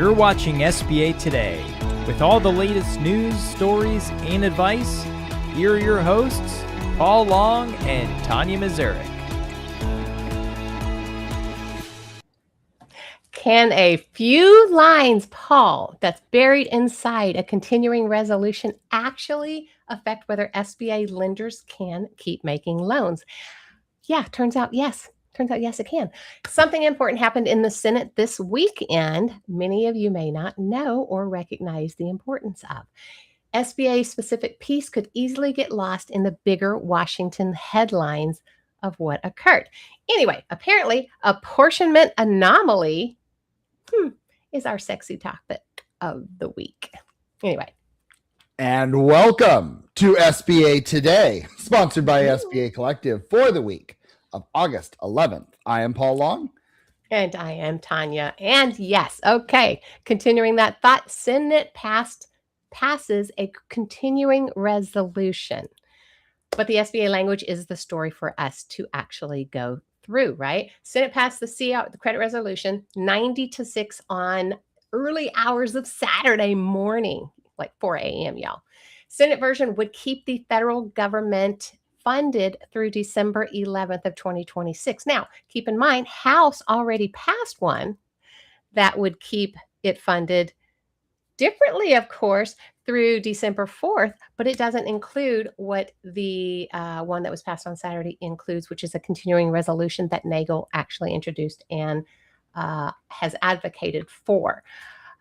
You're watching SBA Today. With all the latest news, stories, and advice, here are your hosts, Paul Long and Tanya Mazurek. Can a few lines, Paul, that's buried inside a continuing resolution actually affect whether SBA lenders can keep making loans? Yeah, turns out yes. It can. Something important happened in the Senate this weekend. Many of you may not know or recognize the importance of. SBA specific piece could easily get lost in the bigger Washington headlines of what occurred. Anyway, apparently, apportionment anomaly is our sexy topic of the week. Anyway. And welcome to SBA Today, sponsored by SBA Collective for the week of August 11th. I am Paul Long. And I am Tanya. And yes, okay, continuing that thought, Senate passes a continuing resolution. But the SBA language is the story for us to actually go through, right? Senate passed the credit resolution 90-6 on early hours of Saturday morning, like 4 a.m., y'all. Senate version would keep the federal government funded through December 11th of 2026. Now, keep in mind, House already passed one that would keep it funded differently, of course, through December 4th, but it doesn't include what the one that was passed on Saturday includes, which is a continuing resolution that Nagel actually introduced and has advocated for.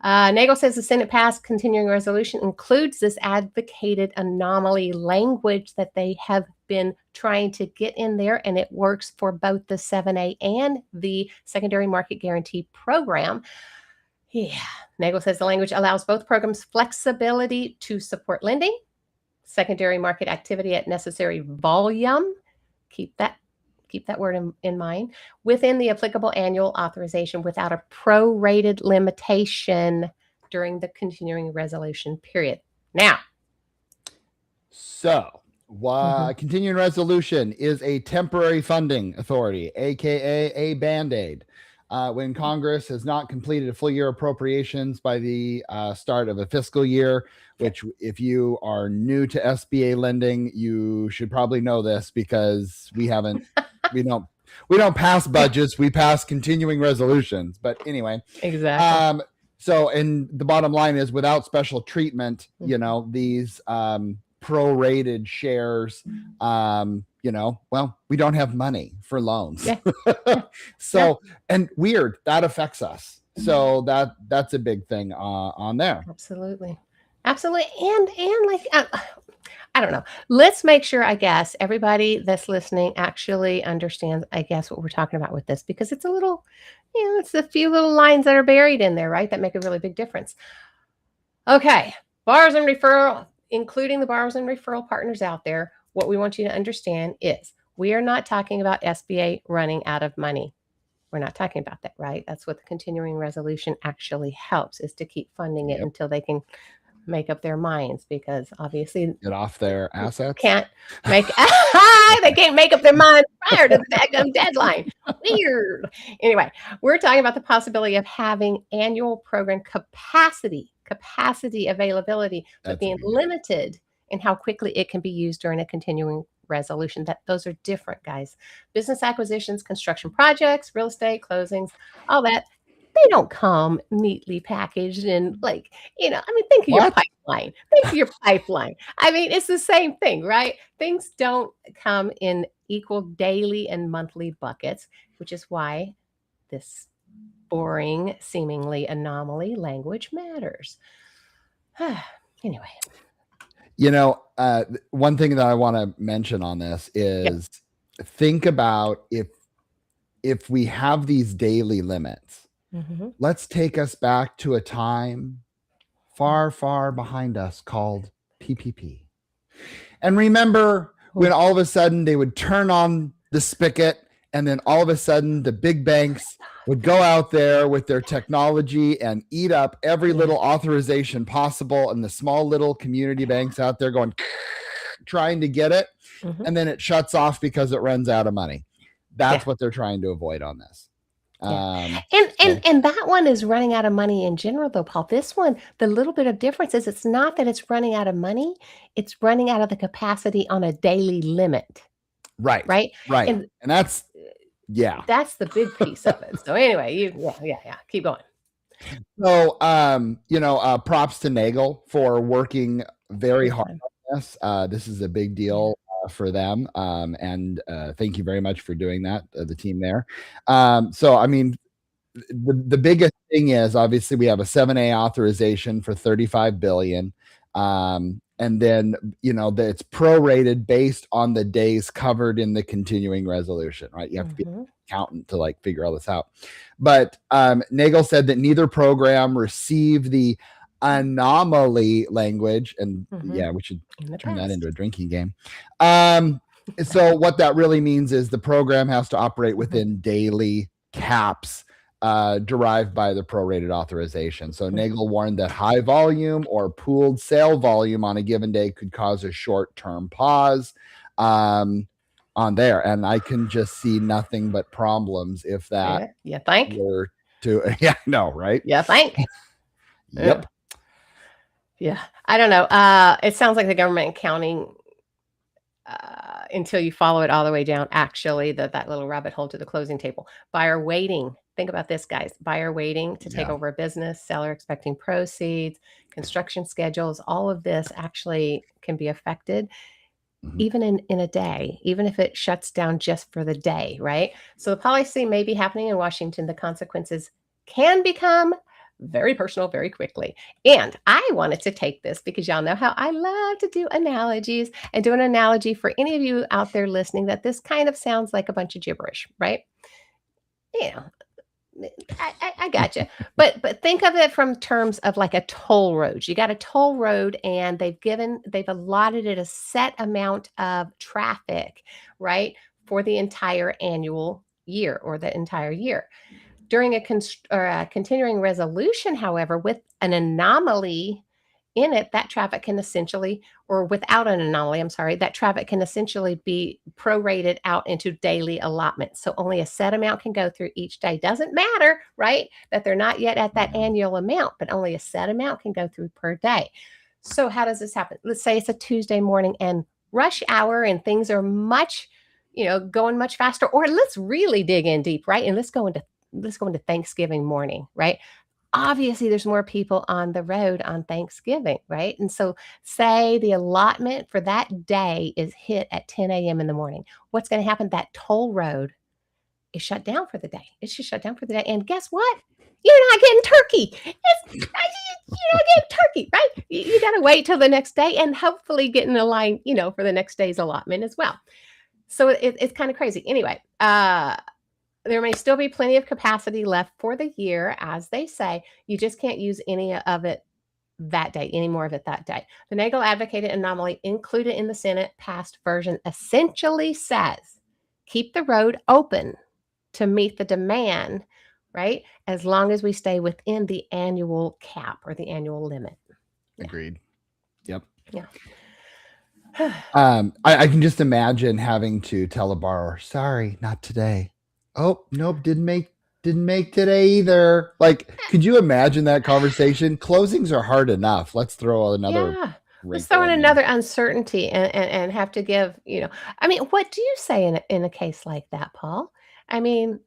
Nagel says the Senate passed continuing resolution includes this advocated anomaly language that they have been trying to get in there, and it works for both the 7A and the secondary market guarantee program. Yeah, Nagel says the language allows both programs flexibility to support lending, secondary market activity at necessary volume. Keep that word in mind, within the applicable annual authorization without a prorated limitation during the continuing resolution period. Now, continuing resolution is a temporary funding authority, aka a Band-Aid. When Congress has not completed a full year appropriations by the start of a fiscal year, which if you are new to SBA lending, you should probably know this because we don't pass budgets, we pass continuing resolutions. But anyway, exactly. And the bottom line is without special treatment, these prorated shares, we don't have money for loans. And weird, that affects us. So that's a big thing on there. Absolutely. And like, I don't know. Let's make sure, I guess, everybody that's listening actually understands, I guess, what we're talking about with this, because it's a little, it's a few little lines that are buried in there, right? That make a really big difference. Okay. Borrowers and referral, including the borrowers and referral partners out there. What we want you to understand is we are not talking about SBA running out of money. We're not talking about that, right? That's what the continuing resolution actually helps, is to keep funding it until they can make up their minds, because obviously get off their assets. They can't make up their minds prior to the deadline. Weird. Anyway, we're talking about the possibility of having annual program capacity availability, but being limited in how quickly it can be used during a continuing resolution. Those are different, guys. Business acquisitions, construction projects, real estate closings, all that, they don't come neatly packaged and think of your pipeline. Think of your pipeline. I mean, it's the same thing, right? Things don't come in equal daily and monthly buckets, which is why this boring, seemingly anomaly language matters. Anyway. One thing that I want to mention on this is think about if we have these daily limits. Let's take us back to a time far, far behind us called PPP. And remember when all of a sudden they would turn on the spigot, and then all of a sudden the big banks would go out there with their technology and eat up every little authorization possible, and the small little community banks out there going trying to get it, and then it shuts off because it runs out of money. That's what they're trying to avoid on this. And that one is running out of money in general, though, Paul. This one, the little bit of difference is it's not that it's running out of money; it's running out of the capacity on a daily limit. Right. And that's that's the big piece of it. So anyway, keep going. So props to Nagel for working very hard on this. This is a big deal for them, and thank you very much for doing that, the team there. So I mean, the biggest thing is obviously we have a 7A authorization for $35 billion. And then, it's prorated based on the days covered in the continuing resolution, right? You have to be an accountant to like figure all this out. But Nagel said that neither program received the anomaly language. And we should turn that into a drinking game. So what that really means is the program has to operate within daily caps derived by the prorated authorization. So Nagel warned that high volume or pooled sale volume on a given day could cause a short-term pause on there. And I can just see nothing but problems if that were to, right? Yeah, think. Yep. Yeah. I don't know. It sounds like the government accounting until you follow it all the way down, actually, that little rabbit hole to the closing table. Buyer waiting. Think about this, guys. Buyer waiting to take over a business, seller expecting proceeds, construction schedules, all of this actually can be affected even in a day, even if it shuts down just for the day, right? So the policy may be happening in Washington. The consequences can become very personal very quickly. And I wanted to take this because y'all know how I love to do analogies and do an analogy for any of you out there listening that this kind of sounds like a bunch of gibberish, right? I got you. But think of it from terms of like a toll road. You got a toll road and they've allotted it a set amount of traffic, right? For the entire annual year or the entire year. During a continuing resolution, however, with an anomaly in it, that traffic can essentially, or without an anomaly, that traffic can essentially be prorated out into daily allotments. So only a set amount can go through each day. Doesn't matter, right, that they're not yet at that annual amount, but only a set amount can go through per day. So how does this happen? Let's say it's a Tuesday morning and rush hour and things are much, going much faster. Or let's really dig in deep, right? And let's go into Thanksgiving morning, right? Obviously, there's more people on the road on Thanksgiving, right? And so say the allotment for that day is hit at 10 a.m. in the morning. What's going to happen? That toll road is shut down for the day. It's just shut down for the day. And guess what? You're not getting turkey. You're not getting turkey, right? You got to wait till the next day and hopefully get in the line, for the next day's allotment as well. So it's kind of crazy. Anyway, there may still be plenty of capacity left for the year, as they say. You just can't use any of it that day, any more of it that day. The Nagel advocated anomaly included in the Senate passed version essentially says, keep the road open to meet the demand, right? As long as we stay within the annual cap or the annual limit. Agreed. Yep. Yeah. I can just imagine having to tell a borrower, sorry, not today. Oh, nope, didn't make today either. Like, could you imagine that conversation? Closings are hard enough. Let's throw another. Let's throw in another uncertainty and have to give, I mean, what do you say in a case like that, Paul? I mean,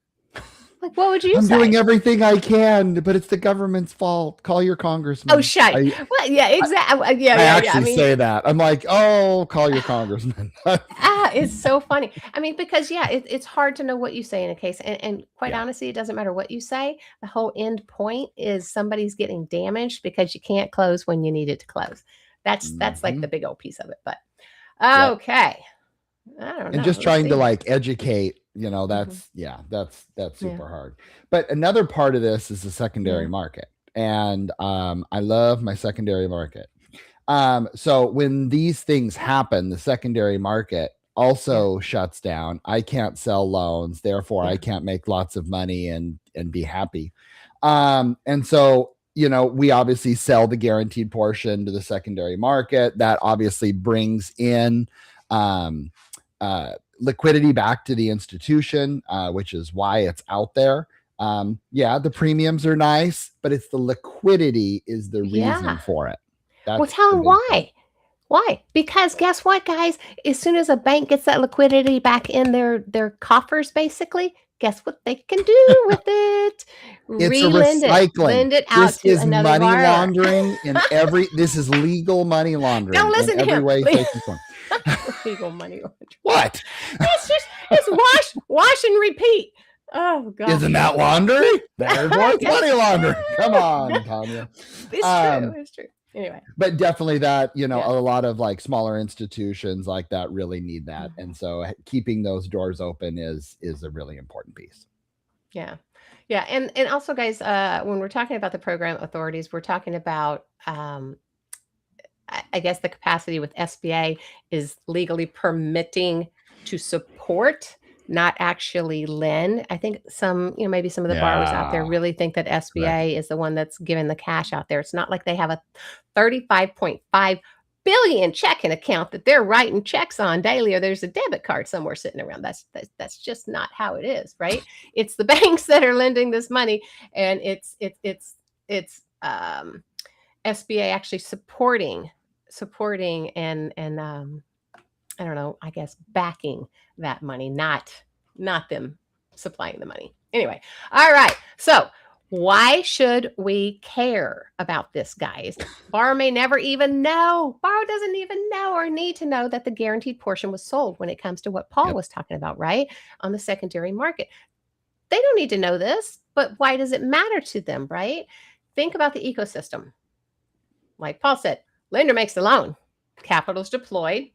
like, what would you say? I'm doing everything I can, but it's the government's fault. Call your congressman. Oh, shite. Well, yeah, exactly. I actually say that. I'm like, oh, call your congressman. It's so funny. I mean, because, it's hard to know what you say in a case. And quite honestly, it doesn't matter what you say. The whole end point is somebody's getting damaged because you can't close when you need it to close. That's like the big old piece of it. But, okay. I don't know. And just trying to like educate, that's that's super hard. But another part of this is the secondary market. And I love my secondary market. So when these things happen, the secondary market also shuts down. I can't sell loans, therefore I can't make lots of money and be happy. And so, we obviously sell the guaranteed portion to the secondary market. That obviously brings in liquidity back to the institution, which is why it's out there. Yeah, the premiums are nice, but it's the liquidity is the reason for it. Well, tell them why. Why? Because guess what, guys? As soon as a bank gets that liquidity back in their coffers, basically, guess what they can do with it? It's a recycling. Lend it out to another money borrower. laundering in this is legal money laundering. Don't listen to him. Way, shape, and form. Legal money laundering. What? It's wash and repeat. Oh God! Isn't that laundering? There's money laundering. Come on, Tanya. It's true. Anyway, but definitely that, a lot of like smaller institutions like that really need that. And so keeping those doors open is a really important piece. Yeah. And also, guys, when we're talking about the program authorities, we're talking about, I guess the capacity with SBA is legally permitting to support, not actually lend. I think maybe some of the borrowers out there really think that SBA is the one that's giving the cash out there. It's not like they have a 35.5 billion checking account that they're writing checks on daily, or there's a debit card somewhere sitting around. That's just not how it is, right? It's the banks that are lending this money, and it's SBA actually supporting and I don't know, I guess backing that money, not them supplying the money. Anyway, all right. So why should we care about this, guys? Borrower may never even know. Borrower doesn't even know or need to know that the guaranteed portion was sold when it comes to what Paul was talking about, right? On the secondary market. They don't need to know this, but why does it matter to them, right? Think about the ecosystem. Like Paul said, lender makes the loan. Capital is deployed.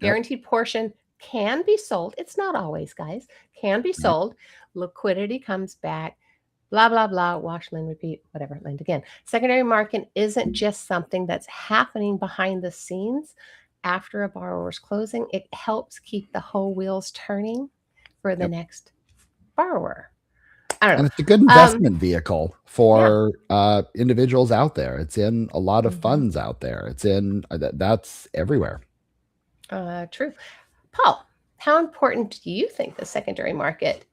Guaranteed portion can be sold. It's not always, guys. Can be sold. Liquidity comes back. Blah, blah, blah. Wash, lend, repeat, whatever. Lend again. Secondary market isn't just something that's happening behind the scenes after a borrower's closing. It helps keep the whole wheels turning for the next borrower. I don't know. And it's a good investment vehicle for individuals out there. It's in a lot of funds out there. It's in that's everywhere. True. Paul, how important do you think the secondary market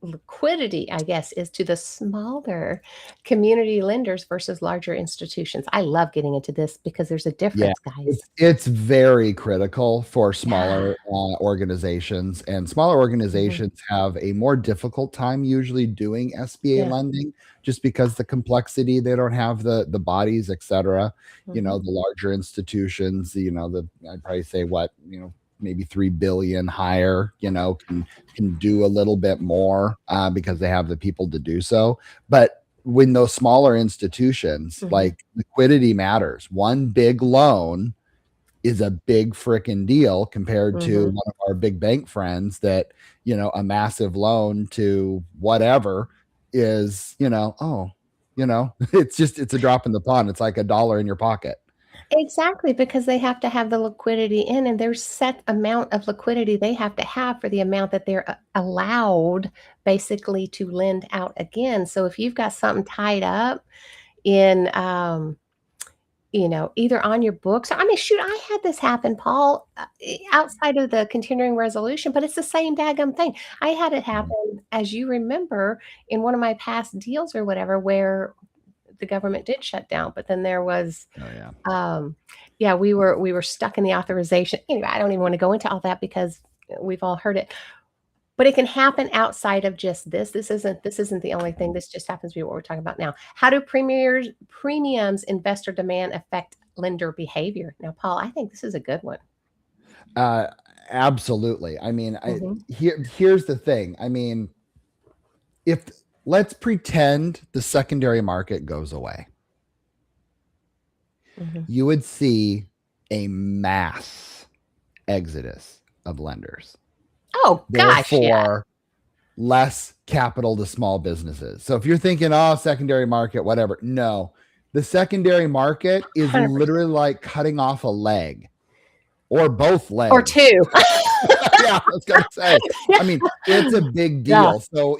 liquidity, I guess, is to the smaller community lenders versus larger institutions? I love getting into this because there's a difference, guys. It's very critical for smaller organizations, and smaller organizations have a more difficult time usually doing SBA lending just because the complexity, they don't have the bodies, etc. The larger institutions, I'd probably say maybe 3 billion higher, can do a little bit more because they have the people to do so. But when those smaller institutions, like liquidity matters. One big loan is a big freaking deal compared to one of our big bank friends that, a massive loan to whatever is, it's a drop in the pond. It's like $1 in your pocket. Exactly, because they have to have the liquidity in, and there's set amount of liquidity they have to have for the amount that they're allowed basically to lend out again. So if you've got something tied up in, either on your books, I had this happen, Paul, outside of the continuing resolution, but it's the same daggum thing. I had it happen, as you remember, in one of my past deals or whatever, where the government did shut down, but then there was, we were stuck in the authorization. Anyway, I don't even want to go into all that because we've all heard it, but it can happen outside of just this. This isn't the only thing. This just happens to be what we're talking about now. How do premiums, investor demand affect lender behavior? Now, Paul, I think this is a good one. Absolutely. I mean, here's the thing. I mean, let's pretend the secondary market goes away. You would see a mass exodus of lenders. Oh, gosh. Therefore, less capital to small businesses. So if you're thinking, secondary market, whatever. No, the secondary market is 100%. Literally like cutting off a leg or both legs. Or two. I was going to say, I mean, it's a big deal. So,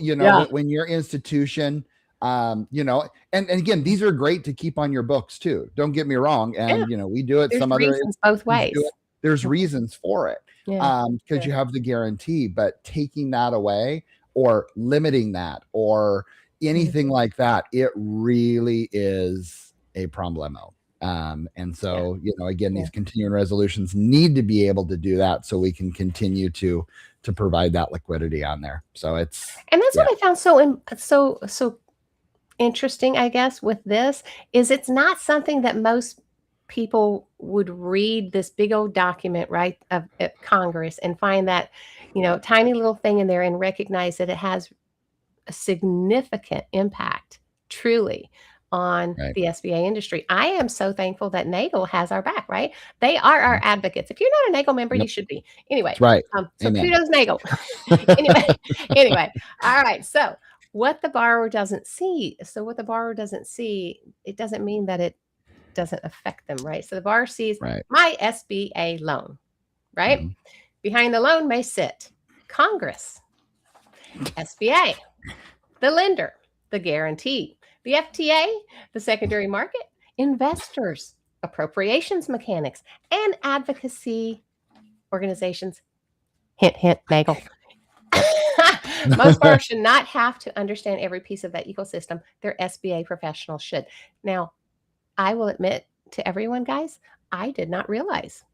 when your institution, and again, these are great to keep on your books too. Don't get me wrong. And, we do it. There's some other reasons both ways. There's reasons for it because you have the guarantee, but taking that away or limiting that or anything like that, it really is a problemo. And so, again, these continuing resolutions need to be able to do that so we can continue to provide that liquidity on there. So and that's what I found so interesting, I guess, with this is it's not something that most people would read this big old document, right, of Congress and find that, tiny little thing in there and recognize that it has a significant impact, truly, on the SBA industry. I am so thankful that NAGLE has our back, right? They are our advocates. If you're not a NAGLE member, you should be. Anyway, that's right. So kudos, NAGLE. anyway, all right. So what the borrower doesn't see, it doesn't mean that it doesn't affect them, right? So the borrower sees my SBA loan, right? Mm-hmm. Behind the loan may sit Congress, SBA, the lender, the guarantee, the FTA, the secondary market, investors, appropriations mechanics, and advocacy organizations. Hint, hint, NAGLE. Most borrowers should not have to understand every piece of that ecosystem. Their SBA professionals should. Now, I will admit to everyone, guys, I did not realize.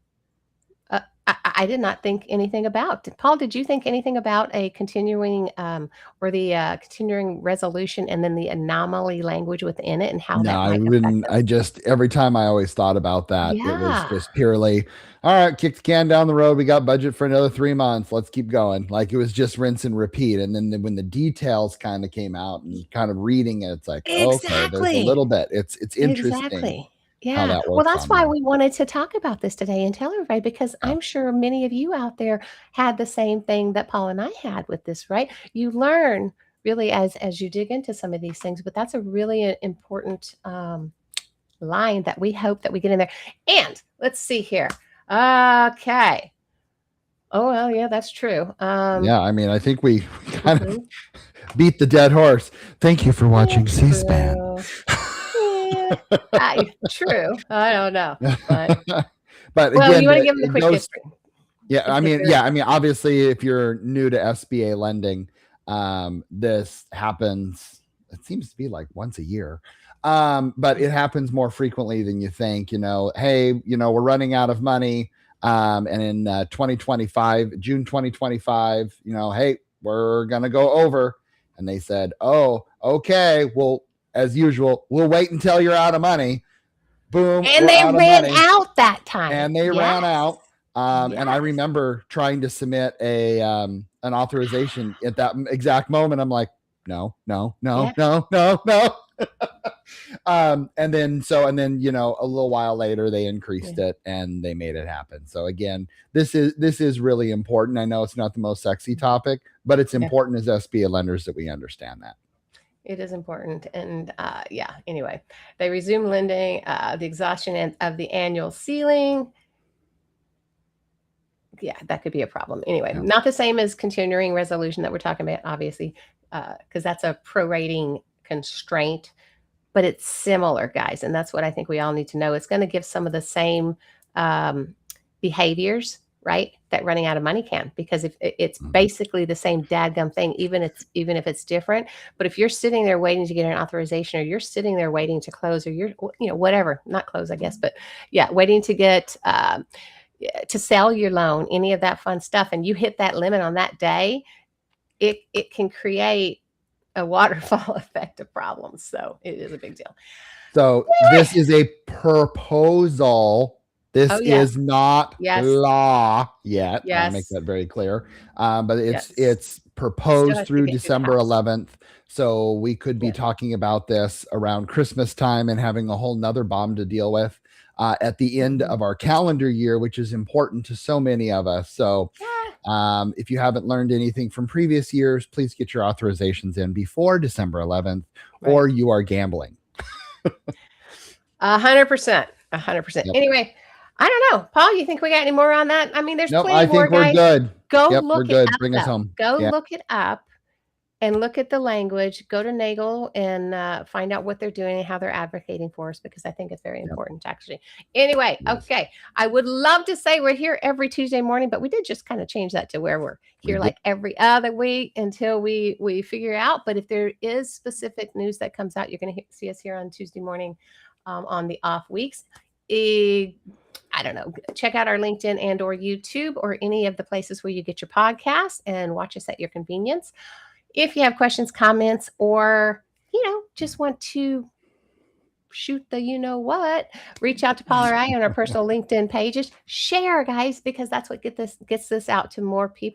I did not think anything about. Paul, did you think anything about a continuing or the continuing resolution and then the anomaly language within it and how that might affect them? I just, every time I always thought about that, it was just purely, all right, kick the can down the road. We got budget for another 3 months. Let's keep going. Like it was just rinse and repeat. And then when the details kind of came out and kind of reading it, it's like, okay, there's a little bit. It's interesting. Exactly. Yeah. Well, that's why we wanted to talk about this today and tell everybody, because I'm sure many of you out there had the same thing that Paul and I had with this, right? You learn really as you dig into some of these things, but that's a really important line that we hope that we get in there. And let's see here. Okay. Oh, well, yeah, that's true. I mean, I think we kind of beat the dead horse. Thank you for watching C-SPAN. True. I don't know. But well, again, you want to give them the quick history. I mean, obviously, if you're new to SBA lending, this happens, it seems to be like once a year. But it happens more frequently than you think. Hey, we're running out of money. And in 2025, June 2025, hey, we're gonna go over. And they said, oh, okay, well, as usual, we'll wait until you're out of money. Boom. And they ran out that time. And they ran out. And I remember trying to submit an authorization at that exact moment. I'm like, no. And then, a little while later, they increased it and they made it happen. So again, this is really important. I know it's not the most sexy topic, but it's important as SBA lenders that we understand that. It is important. And anyway, they resume lending, the exhaustion of the annual ceiling. Yeah, that could be a problem. Anyway, not the same as continuing resolution that we're talking about, obviously, because that's a prorating constraint, but it's similar, guys. And that's what I think we all need to know. It's going to give some of the same behaviors, right, that running out of money can, because if it's basically the same dadgum thing, even if it's different. But if you're sitting there waiting to get an authorization, or you're sitting there waiting to close, or you're, whatever, not close, I guess, but waiting to get to sell your loan, any of that fun stuff, and you hit that limit on that day, it can create a waterfall effect of problems. So it is a big deal. So this is a proposal. This is not law yet. I'll make that very clear. But it's proposed through December 11th. So we could be talking about this around Christmas time and having a whole nother bomb to deal with at the end of our calendar year, which is important to so many of us. So if you haven't learned anything from previous years, please get your authorizations in before December 11th, or you are gambling. 100%. 100%. Anyway, I don't know. Paul, you think we got any more on that? I mean, there's plenty more, guys. I think we're good. Go look it up. Bring us home. Go look it up. and look at the language. Go to Nagel and find out what they're doing and how they're advocating for us, because I think it's very important, actually. Anyway, okay. I would love to say we're here every Tuesday morning, but we did just kind of change that to where we're here like every other week until we figure it out. But if there is specific news that comes out, you're going to see us here on Tuesday morning on the off weeks. I don't know, check out our LinkedIn and or YouTube or any of the places where you get your podcasts and watch us at your convenience. If you have questions, comments, or, just want to shoot the what, reach out to Paul or I on our personal LinkedIn pages. Share, guys, because that's what gets this out to more people.